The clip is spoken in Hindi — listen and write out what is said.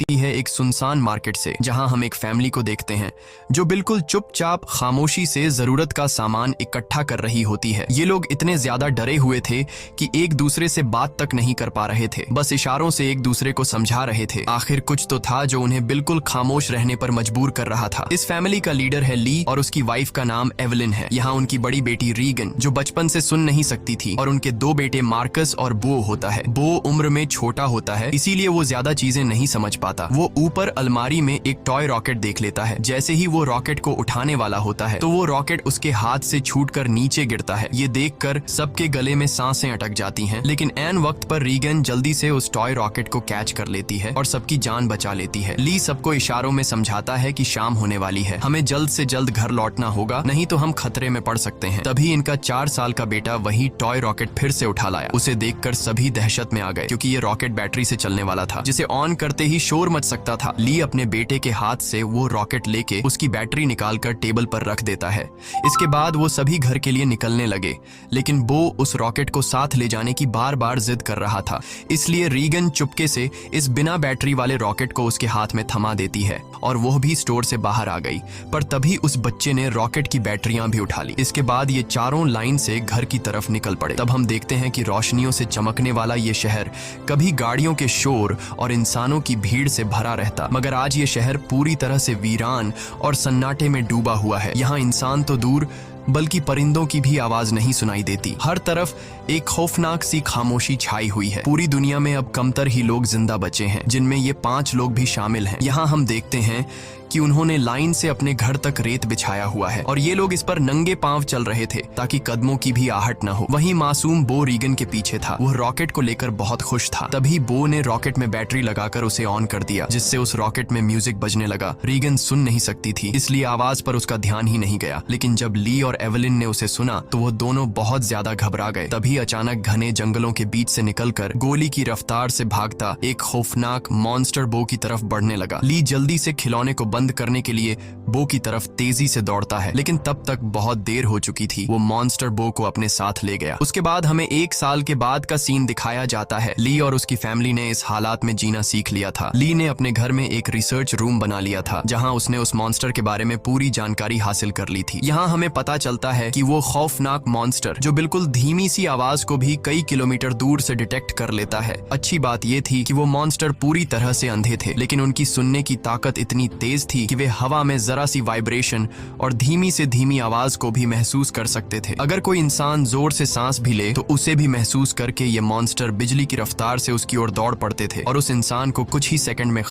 होती है एक सुनसान मार्केट से, जहां हम एक फैमिली को देखते हैं जो बिल्कुल चुपचाप खामोशी से जरूरत का सामान इकट्ठा कर रही होती है। ये लोग इतने ज्यादा डरे हुए थे कि एक दूसरे से बात तक नहीं कर पा रहे थे, बस इशारों से एक दूसरे को समझा रहे थे। आखिर कुछ तो था जो उन्हें बिल्कुल खामोश रहने पर मजबूर कर रहा था। इस फैमिली का लीडर है ली और उसकी वाइफ का नाम एवलिन है। यहाँ उनकी बड़ी बेटी रीगन जो बचपन से सुन नहीं सकती थी, और उनके दो बेटे मार्कस और बो होता है। बो उम्र में छोटा होता है, इसीलिए वो ज्यादा चीजें नहीं समझ पाता। वो ऊपर अलमारी में एक टॉय रॉकेट देख लेता है। जैसे ही वो रॉकेट को उठाने वाला होता है तो वो रॉकेट उसके हाथ से छूटकर नीचे गिरता है। ये देखकर सबके गले में सांसें अटक जाती हैं, लेकिन ऐन वक्त पर रीगन जल्दी से उस टॉय रॉकेट को कैच कर लेती है और सबकी जान बचा लेती है। ली सबको इशारों में समझाता है कि शाम होने वाली है, हमें जल्द से जल्द घर लौटना होगा, नहीं तो हम खतरे में पड़ सकते हैं। तभी इनका 4 साल का बेटा वही टॉय रॉकेट फिर से उठा लाया। उसे देखकर सभी दहशत में आ गए, क्योंकि ये रॉकेट बैटरी से चलने वाला था, जिसे ऑन करते ही शोर मच सकता था। ली अपने बेटे के हाथ से वो रॉकेट लेके उसकी बैटरी निकालकर टेबल पर रख देता है। इसके बाद वो सभी घर के लिए निकलने लगे, लेकिन बो उस रॉकेट को साथ ले जाने की बार बार जिद कर रहा था। इसलिए रीगन चुपके से इस बिना बैटरी वाले रॉकेट को उसके हाथ में थमा देती है और वो भी स्टोर से बाहर आ गई। पर तभी उस बच्चे ने रॉकेट की बैटरियां भी उठा ली। इसके बाद ये चारों लाइन से घर की तरफ निकल पड़े। तब हम देखते हैं कि रोशनियों से चमकने वाला ये शहर कभी गाड़ियों के शोर और इंसानों की भीड़ से भरा रहता, मगर आज ये शहर पूरी तरह से वीरान और सन्नाटे में डूबा हुआ है। यहाँ इंसान तो दूर बल्कि परिंदों की भी आवाज नहीं सुनाई देती। हर तरफ एक खौफनाक सी खामोशी छाई हुई है। पूरी दुनिया में अब कमतर ही लोग जिंदा बचे हैं, जिनमें ये 5 लोग भी शामिल हैं। यहाँ हम देखते हैं कि उन्होंने लाइन से अपने घर तक रेत बिछाया हुआ है और ये लोग इस पर नंगे पांव चल रहे थे ताकि कदमों की भी आहट न हो। वहीं मासूम बो रीगन के पीछे था। वह रॉकेट को लेकर बहुत खुश था। तभी बो ने रॉकेट में बैटरी लगाकर उसे ऑन कर दिया, जिससे उस रॉकेट में म्यूजिक बजने लगा। रीगन सुन नहीं सकती थी, इसलिए आवाज पर उसका ध्यान ही नहीं गया, लेकिन जब ली और एवलिन ने उसे सुना तो वो दोनों बहुत ज्यादा घबरा गए। तभी अचानक घने जंगलों के बीच से निकलकर गोली की रफ्तार से भागता एक खौफनाक मॉन्स्टर बो की तरफ बढ़ने लगा। ली जल्दी से खिलौने को बंद करने के लिए बो की तरफ तेजी से दौड़ता है, लेकिन तब तक बहुत देर हो चुकी थी। वो मॉन्स्टर बो को अपने साथ ले गया। उसके बाद हमें 1 साल के बाद का सीन दिखाया जाता है। ली और उसकी फैमिली ने इस हालात में जीना सीख लिया था। ली ने अपने घर में एक रिसर्च रूम बना लिया था, जहां उसने उस मॉन्स्टर के बारे में पूरी जानकारी हासिल कर ली थी। यहाँ हमें पता चलता है कि वो खौफनाक मॉन्स्टर जो बिल्कुल धीमी सी आवाज को भी कई किलोमीटर दूर से डिटेक्ट कर लेता है। अच्छी बात ये थी कि वो मॉन्स्टर पूरी तरह से अंधे थे, लेकिन उनकी सुनने की ताकत इतनी तेज थी कि वे हवा में जरा सी वाइब्रेशन और धीमी से धीमी आवाज को भी महसूस कर सकते थे। अगर कोई इंसान जोर से सांस भी ले तो उसे भी महसूस करके ये मॉन्स्टर बिजली की रफ्तार से उसकी ओर दौड़ पड़ते थे और उस इंसान को कुछ ही सेकंड में